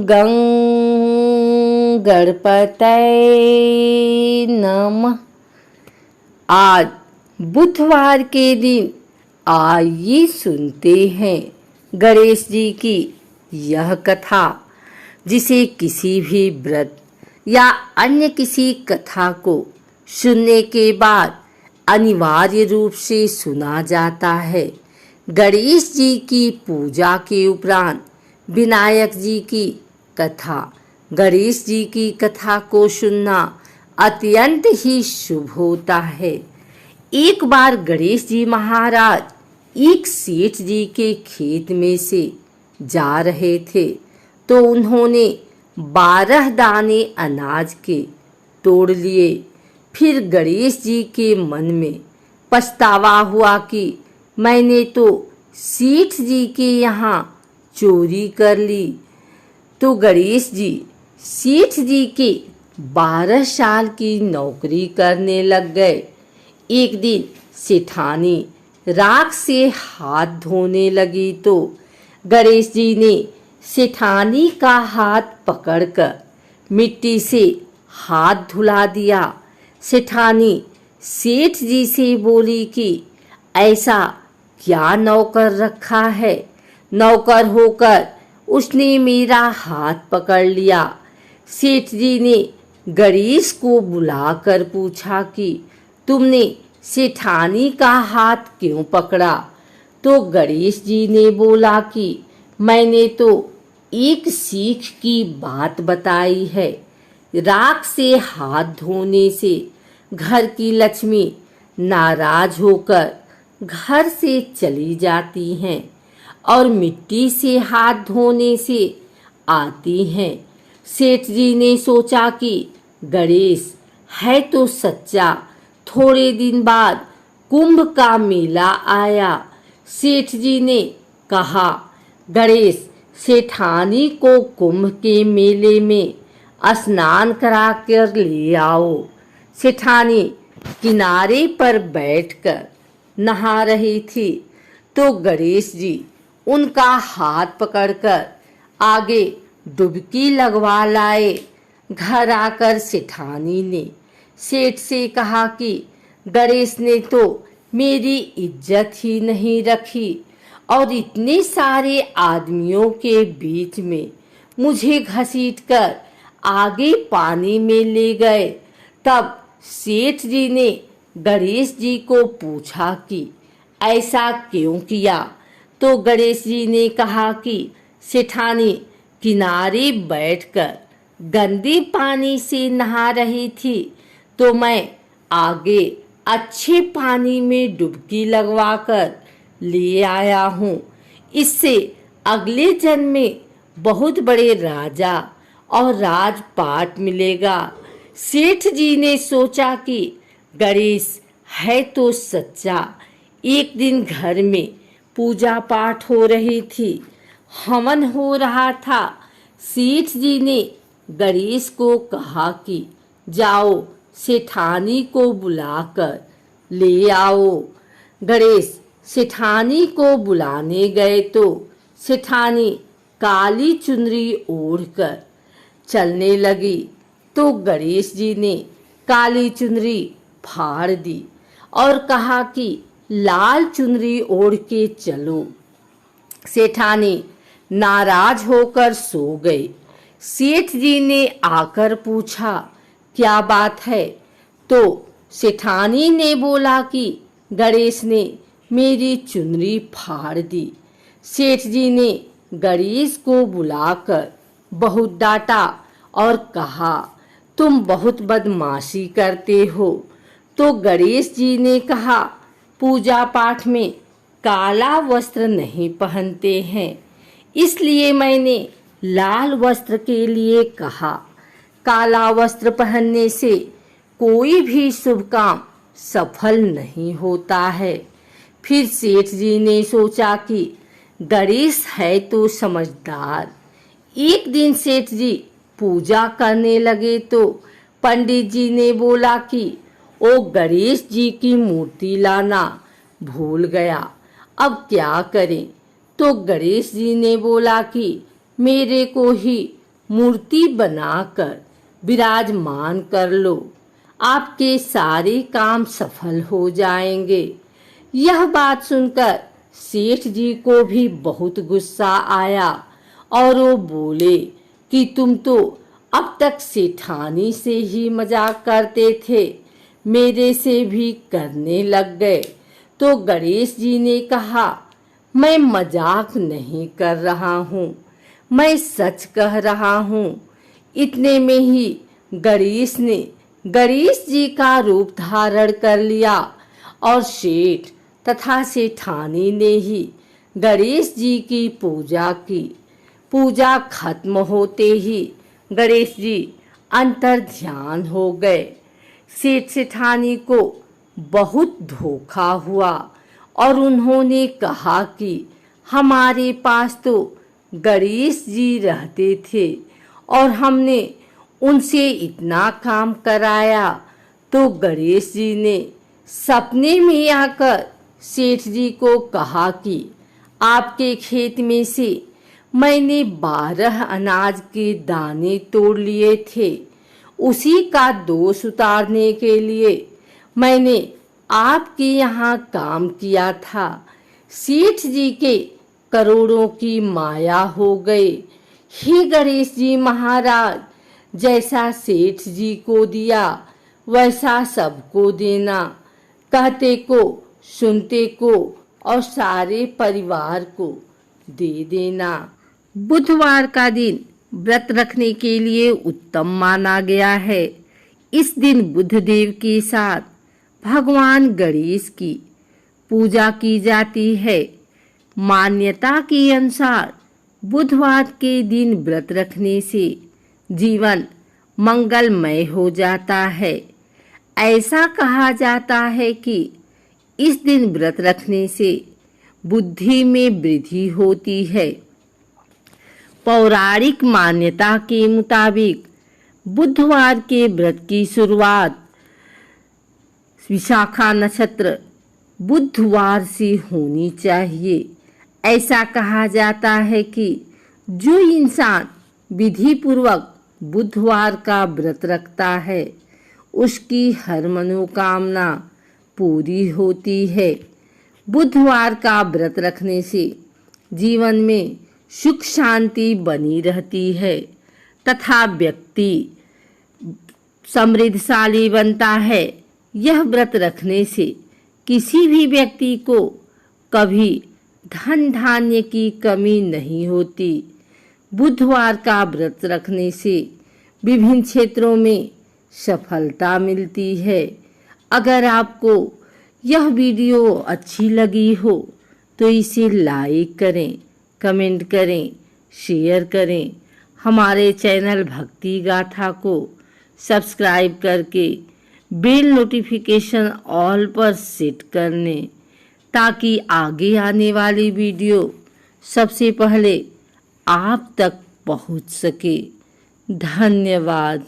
गं गणपतये नमः। आज बुधवार के दिन आइए सुनते हैं गणेश जी की यह कथा, जिसे किसी भी व्रत या अन्य किसी कथा को सुनने के बाद अनिवार्य रूप से सुना जाता है। गणेश जी की पूजा के उपरांत विनायक जी की कथा, गणेश जी की कथा को सुनना अत्यंत ही शुभ होता है। एक बार गणेश जी महाराज एक सेठ जी के खेत में से जा रहे थे, तो उन्होंने 12 दाने अनाज के तोड़ लिए। फिर गणेश जी के मन में पछतावा हुआ कि मैंने तो सेठ जी के यहाँ चोरी कर ली। तो गणेश जी सेठ जी के 12 साल की नौकरी करने लग गए। एक दिन सेठानी राख से हाथ धोने लगी, तो गणेश जी ने सेठानी का हाथ पकड़कर मिट्टी से हाथ धुला दिया। सेठानी सेठ जी से बोली कि ऐसा क्या नौकर रखा है, नौकर होकर उसने मेरा हाथ पकड़ लिया। सेठ जी ने गणेश को बुलाकर पूछा कि तुमने सेठानी का हाथ क्यों पकड़ा? तो गणेश जी ने बोला कि मैंने तो एक सीख की बात बताई है। राख से हाथ धोने से घर की लक्ष्मी नाराज होकर घर से चली जाती हैं और मिट्टी से हाथ धोने से आती हैं। सेठ जी ने सोचा कि गणेश है तो सच्चा। थोड़े दिन बाद कुंभ का मेला आया। सेठ जी ने कहा, गणेश सेठानी को कुंभ के मेले में स्नान करा कर ले आओ। सेठानी किनारे पर बैठकर नहा रही थी, तो गणेश जी उनका हाथ पकड़कर आगे डुबकी लगवा लाए। घर आकर सेठानी ने सेठ से कहा कि गणेश ने तो मेरी इज्जत ही नहीं रखी और इतने सारे आदमियों के बीच में मुझे घसीटकर आगे पानी में ले गए। तब सेठ जी ने गणेश जी को पूछा कि ऐसा क्यों किया? तो गणेश जी ने कहा कि सेठानी किनारे बैठकर गंदे पानी से नहा रही थी, तो मैं आगे अच्छे पानी में डुबकी लगवाकर ले आया हूँ। इससे अगले जन्म में बहुत बड़े राजा और राजपाट मिलेगा। सेठ जी ने सोचा कि गणेश है तो सच्चा। एक दिन घर में पूजा पाठ हो रही थी, हवन हो रहा था। सेठ जी ने गणेश को कहा कि जाओ सेठानी को बुलाकर ले आओ। गणेश सेठानी को बुलाने गए, तो सेठानी काली चुनरी ओढ़कर चलने लगी। तो गणेश जी ने काली चुनरी फाड़ दी और कहा कि लाल चुनरी ओढ़ के चलो। सेठानी नाराज होकर सो गई। सेठ जी ने आकर पूछा, क्या बात है? तो सेठानी ने बोला कि गणेश ने मेरी चुनरी फाड़ दी। सेठ जी ने गणेश को बुलाकर बहुत डांटा और कहा, तुम बहुत बदमाशी करते हो। तो गणेश जी ने कहा, पूजा पाठ में काला वस्त्र नहीं पहनते हैं, इसलिए मैंने लाल वस्त्र के लिए कहा। काला वस्त्र पहनने से कोई भी शुभ काम सफल नहीं होता है। फिर सेठ जी ने सोचा कि गणेश है तो समझदार। एक दिन सेठ जी पूजा करने लगे, तो पंडित जी ने बोला कि ओ गणेश जी की मूर्ति लाना भूल गया, अब क्या करें? तो गणेश जी ने बोला कि मेरे को ही मूर्ति बनाकर विराजमान कर लो, आपके सारे काम सफल हो जाएंगे। यह बात सुनकर सेठ जी को भी बहुत गुस्सा आया और वो बोले कि तुम तो अब तक सेठानी से ही मजाक करते थे, मेरे से भी करने लग गए। तो गणेश जी ने कहा, मैं मजाक नहीं कर रहा हूँ, मैं सच कह रहा हूँ। इतने में ही गणेश ने गणेश जी का रूप धारण कर लिया और सेठ तथा सेठानी ने ही गणेश जी की पूजा की। पूजा खत्म होते ही गणेश जी अंतर ध्यान हो गए। सेठ सेठानी को बहुत धोखा हुआ और उन्होंने कहा कि हमारे पास तो गणेश जी रहते थे और हमने उनसे इतना काम कराया। तो गणेश जी ने सपने में आकर सेठ जी को कहा कि आपके खेत में से मैंने 12 अनाज के दाने तोड़ लिए थे, उसी का दोष उतारने के लिए मैंने आपके यहाँ काम किया था। सेठ जी के करोड़ों की माया हो गई। हे गणेश जी महाराज, जैसा सेठ जी को दिया वैसा सबको देना, कहते को सुनते को और सारे परिवार को दे देना। बुधवार का दिन व्रत रखने के लिए उत्तम माना गया है। इस दिन बुधदेव के साथ भगवान गणेश की पूजा की जाती है। मान्यता के अनुसार बुधवार के दिन व्रत रखने से जीवन मंगलमय हो जाता है। ऐसा कहा जाता है कि इस दिन व्रत रखने से बुद्धि में वृद्धि होती है। पौराणिक मान्यता के मुताबिक बुधवार के व्रत की शुरुआत विशाखा नक्षत्र बुधवार से होनी चाहिए। ऐसा कहा जाता है कि जो इंसान विधि पूर्वक बुधवार का व्रत रखता है उसकी हर मनोकामना पूरी होती है। बुधवार का व्रत रखने से जीवन में सुख शांति बनी रहती है तथा व्यक्ति समृद्धशाली बनता है। यह व्रत रखने से किसी भी व्यक्ति को कभी धन धान्य की कमी नहीं होती। बुधवार का व्रत रखने से विभिन्न क्षेत्रों में सफलता मिलती है। अगर आपको यह वीडियो अच्छी लगी हो तो इसे लाइक करें, कमेंट करें, शेयर करें। हमारे चैनल भक्ति गाथा को सब्सक्राइब करके बेल नोटिफिकेशन ऑल पर सेट कर लें ताकि आगे आने वाली वीडियो सबसे पहले आप तक पहुंच सके। धन्यवाद।